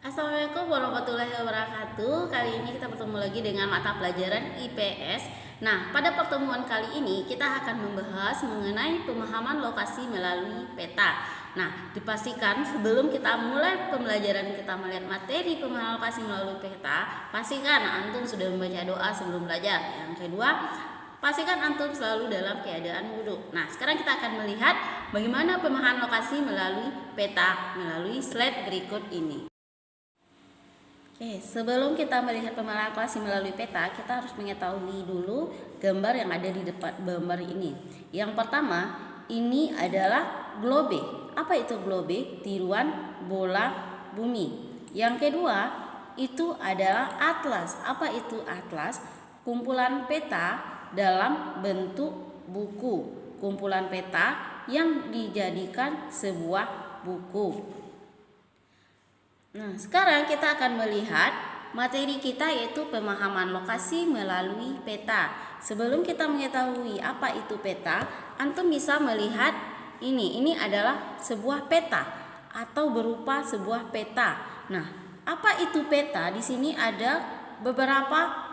Assalamualaikum warahmatullahi wabarakatuh. Kali ini kita bertemu lagi dengan mata pelajaran IPS. Nah, pada pertemuan kali ini kita akan membahas mengenai pemahaman lokasi melalui peta. Nah, dipastikan sebelum kita mulai pembelajaran kita melihat materi pemahaman lokasi melalui peta, pastikan antum sudah membaca doa sebelum belajar. Yang kedua, pastikan antum selalu dalam keadaan wudhu. Nah, sekarang kita akan melihat bagaimana pemahaman lokasi melalui peta melalui slide berikut ini. Oke, sebelum kita melihat pemahaman lokasi melalui peta, kita harus mengetahui dulu gambar yang ada di depan gambar ini. Yang pertama, ini adalah globe. Apa itu globe? Tiruan bola bumi. Yang kedua, itu adalah atlas. Apa itu atlas? Kumpulan peta dalam bentuk buku. Kumpulan peta yang dijadikan sebuah buku. Nah, sekarang kita akan melihat materi kita yaitu pemahaman lokasi melalui peta. Sebelum kita mengetahui apa itu peta, antum bisa melihat ini adalah sebuah peta atau berupa sebuah peta. Nah, apa itu peta? Di sini ada beberapa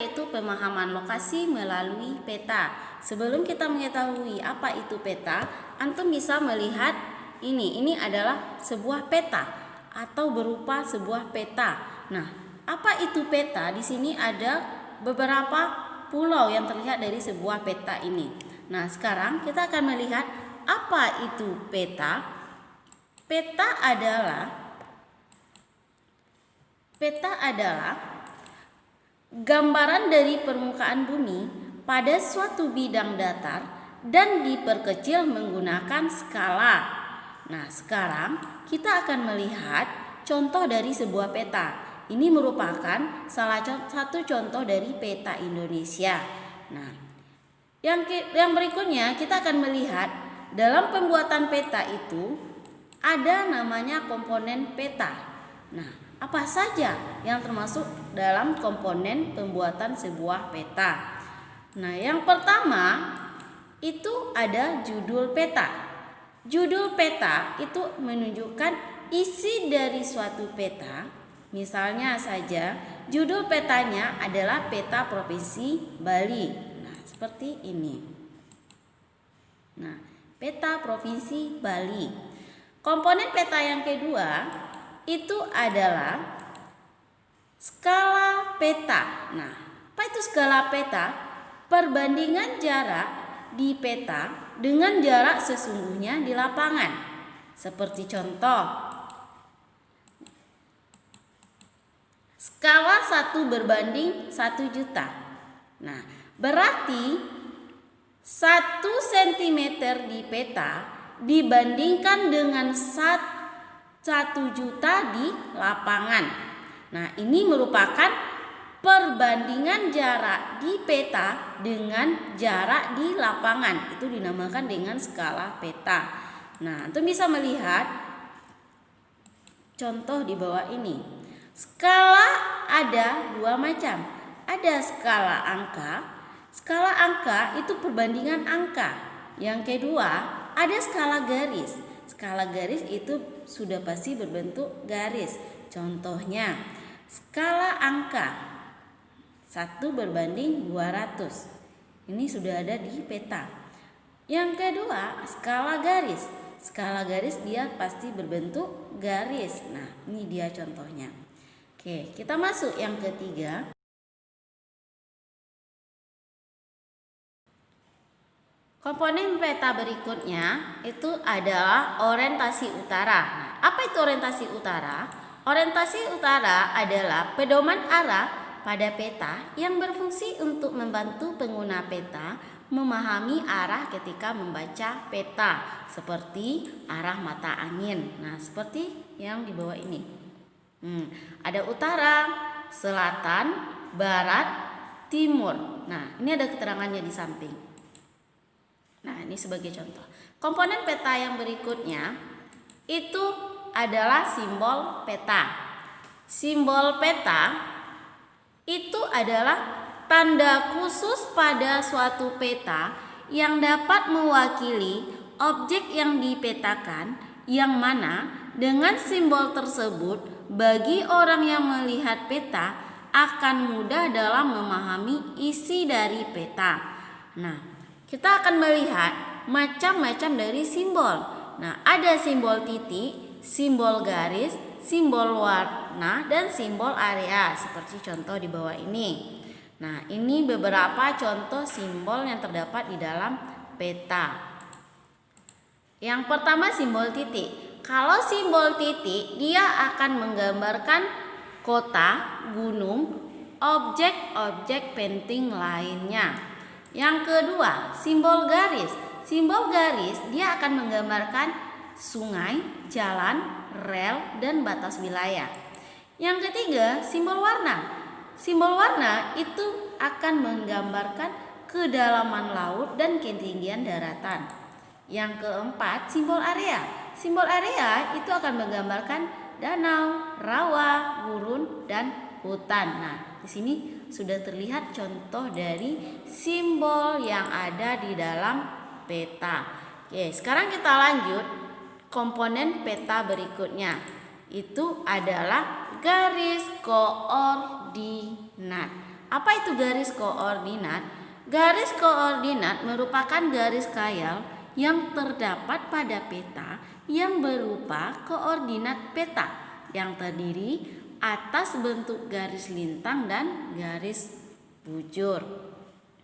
yaitu pemahaman lokasi melalui peta. Sebelum kita mengetahui apa itu peta, antum bisa melihat ini adalah sebuah peta atau berupa sebuah peta. Nah, apa itu peta? Di sini ada beberapa pulau yang terlihat dari sebuah peta ini. Nah, sekarang kita akan melihat apa itu peta. Peta adalah gambaran dari permukaan bumi pada suatu bidang datar dan diperkecil menggunakan skala. Nah, sekarang kita akan melihat contoh dari sebuah peta. Ini merupakan salah satu contoh dari peta Indonesia. Nah, yang berikutnya kita akan melihat dalam pembuatan peta itu ada namanya komponen peta. Nah, apa saja yang termasuk dalam komponen pembuatan sebuah peta? Nah, yang pertama itu ada judul peta. Judul peta itu menunjukkan isi dari suatu peta. Misalnya saja, judul petanya adalah peta Provinsi Bali. Nah, seperti ini. Nah, peta Provinsi Bali. Komponen peta yang kedua itu adalah skala peta. Nah, apa itu skala peta? Perbandingan jarak di peta dengan jarak sesungguhnya di lapangan. Seperti contoh, skala 1 berbanding 1 juta. Nah, berarti 1 cm di peta dibandingkan dengan 1 juta di lapangan. Nah, ini merupakan perbandingan jarak di peta dengan jarak di lapangan. Itu dinamakan dengan skala peta. Nah, antum bisa melihat contoh di bawah ini. Skala ada 2 macam. Ada skala angka. Skala angka itu perbandingan angka. Yang kedua, ada skala garis. Skala garis itu sudah pasti berbentuk garis. Contohnya, skala angka 1 berbanding 200. Ini sudah ada di peta. Yang kedua, skala garis. Skala garis dia pasti berbentuk garis. Nah, ini dia contohnya. Oke, kita masuk yang ketiga. Komponen peta berikutnya itu adalah orientasi utara. Nah, apa itu orientasi utara? Orientasi utara adalah pedoman arah pada peta yang berfungsi untuk membantu pengguna peta memahami arah ketika membaca peta, seperti arah mata angin. Nah, seperti yang di bawah ini. Ada utara, selatan, barat, timur. Nah, ini ada keterangannya di samping. Nah, ini sebagai contoh. Komponen peta yang berikutnya itu adalah simbol peta. Simbol peta itu adalah tanda khusus pada suatu peta yang dapat mewakili objek yang dipetakan yang mana dengan simbol tersebut, bagi orang yang melihat peta akan mudah dalam memahami isi dari peta. Nah, kita akan melihat macam-macam dari simbol. Nah, ada simbol titik, simbol garis, simbol warna, dan simbol area seperti contoh di bawah ini. Nah, ini beberapa contoh simbol yang terdapat di dalam peta. Yang pertama simbol titik. Kalau simbol titik, dia akan menggambarkan kota, gunung, objek-objek penting lainnya. Yang kedua, simbol garis. Simbol garis dia akan menggambarkan sungai, jalan, rel, dan batas wilayah. Yang ketiga, simbol warna. Simbol warna itu akan menggambarkan kedalaman laut dan ketinggian daratan. Yang keempat, simbol area. Simbol area itu akan menggambarkan danau, rawa, gurun, dan hutan. Nah, di sini sudah terlihat contoh dari simbol yang ada di dalam peta. Oke, sekarang kita lanjut komponen peta berikutnya. Itu adalah garis koordinat. Apa itu garis koordinat? Garis koordinat merupakan garis khayal yang terdapat pada peta yang berupa koordinat peta yang terdiri atas bentuk garis lintang dan garis bujur.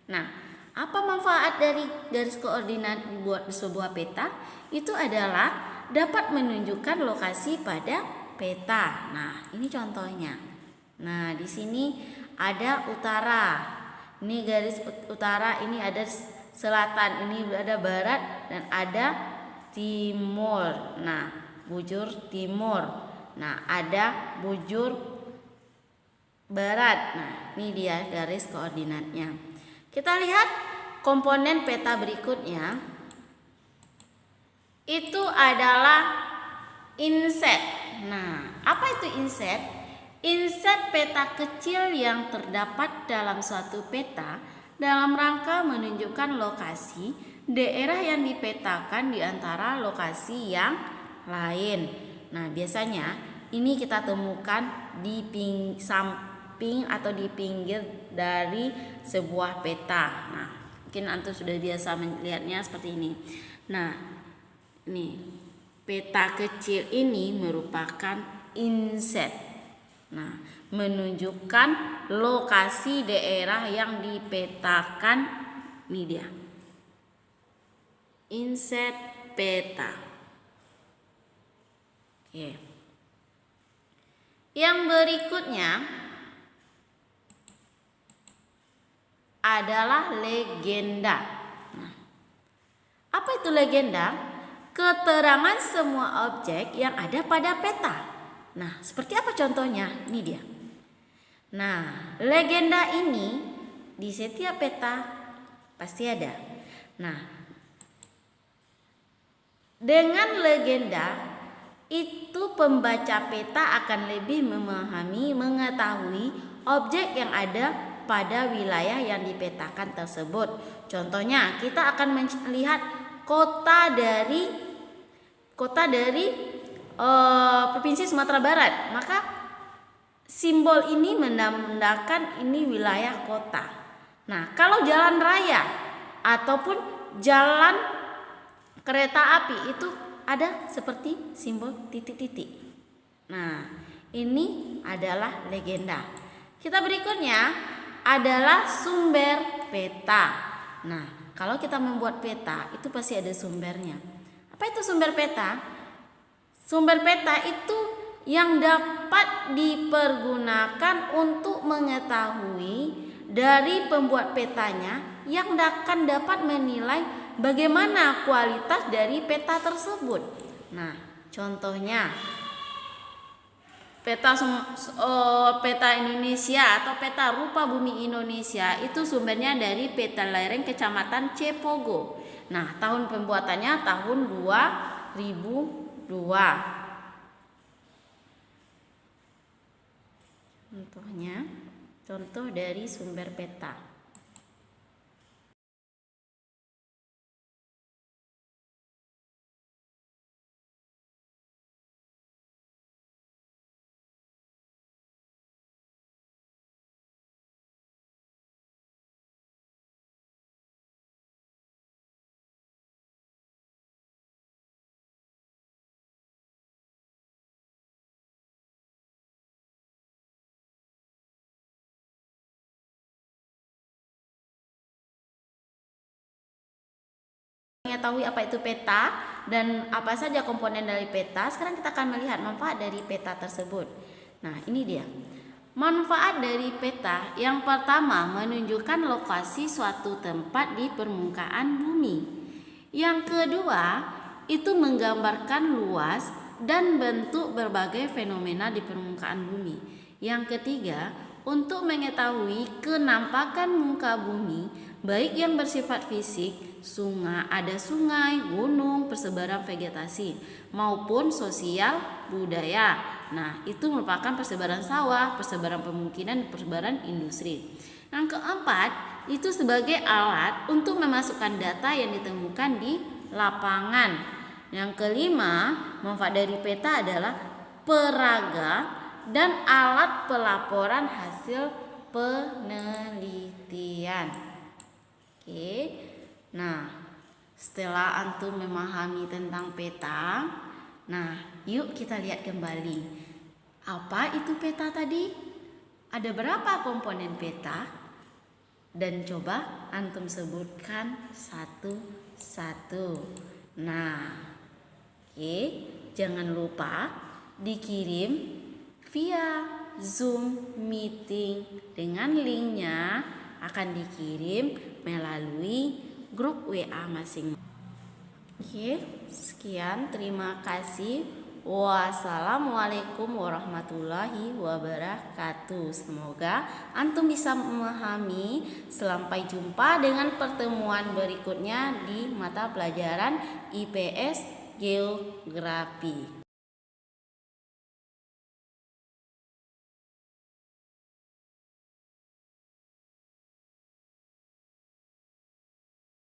Nah, apa manfaat dari garis koordinat dibuat di sebuah peta? Itu adalah dapat menunjukkan lokasi pada peta. Nah, ini contohnya. Nah, di sini ada utara. Ini garis utara, ini ada selatan, ini ada barat, dan ada timur. Nah, bujur timur. Nah, ada bujur barat. Nah, ini dia garis koordinatnya. Kita lihat komponen peta berikutnya. Itu adalah inset. Nah, apa itu inset? Inset peta kecil yang terdapat dalam suatu peta dalam rangka menunjukkan lokasi daerah yang dipetakan di antara lokasi yang lain. Nah, biasanya ini kita temukan di samping atau di pinggir dari sebuah peta. Nah, mungkin antum sudah biasa melihatnya seperti ini. Nah, ini peta kecil ini merupakan inset. Nah, menunjukkan lokasi daerah yang dipetakan. Ini dia. Inset peta. Oke. Yang berikutnya adalah legenda. Nah, apa itu legenda? Keterangan semua objek yang ada pada peta. Nah, seperti apa contohnya? Ini dia. Nah, legenda ini di setiap peta pasti ada. Nah, dengan legenda itu pembaca peta akan lebih mengetahui objek yang ada pada wilayah yang dipetakan tersebut. Contohnya, kita akan melihat kota dari Provinsi Sumatera Barat. Maka simbol ini menandakan ini wilayah kota. Nah, kalau jalan raya ataupun jalan kereta api itu ada seperti simbol titik-titik. Nah, ini adalah legenda. Kita berikutnya adalah sumber peta. Nah, kalau kita membuat peta itu pasti ada sumbernya. Apa itu sumber peta? Sumber peta itu yang dapat dipergunakan untuk mengetahui dari pembuat petanya yang akan dapat menilai bagaimana kualitas dari peta tersebut. Nah, contohnya peta Indonesia atau peta rupa bumi Indonesia itu sumbernya dari peta lereng Kecamatan Cepogo. Nah, tahun pembuatannya tahun 2002. Contoh dari sumber peta. mengetahui apa itu peta dan apa saja komponen dari peta, sekarang kita akan melihat manfaat dari peta tersebut. Nah, ini dia. Manfaat dari peta yang pertama menunjukkan lokasi suatu tempat di permukaan bumi. Yang kedua, itu menggambarkan luas dan bentuk berbagai fenomena di permukaan bumi. Yang ketiga, untuk mengetahui kenampakan muka bumi, baik yang bersifat fisik, sungai, gunung, persebaran vegetasi, maupun sosial budaya. Nah, itu merupakan persebaran sawah, persebaran pemukiman, persebaran industri. Yang keempat, itu sebagai alat untuk memasukkan data yang ditemukan di lapangan. Yang kelima, manfaat dari peta adalah peraga dan alat pelaporan hasil penelitian. Oke. Nah, setelah antum memahami tentang peta, nah, yuk kita lihat kembali. Apa itu peta tadi? Ada berapa komponen peta? Dan coba antum sebutkan satu-satu. Nah, oke, jangan lupa dikirim via Zoom meeting dengan linknya akan dikirim melalui grup WA masing-masing. Oke, sekian, terima kasih. Wassalamualaikum warahmatullahi wabarakatuh. Semoga antum bisa memahami. Sampai jumpa dengan pertemuan berikutnya di mata pelajaran IPS Geografi.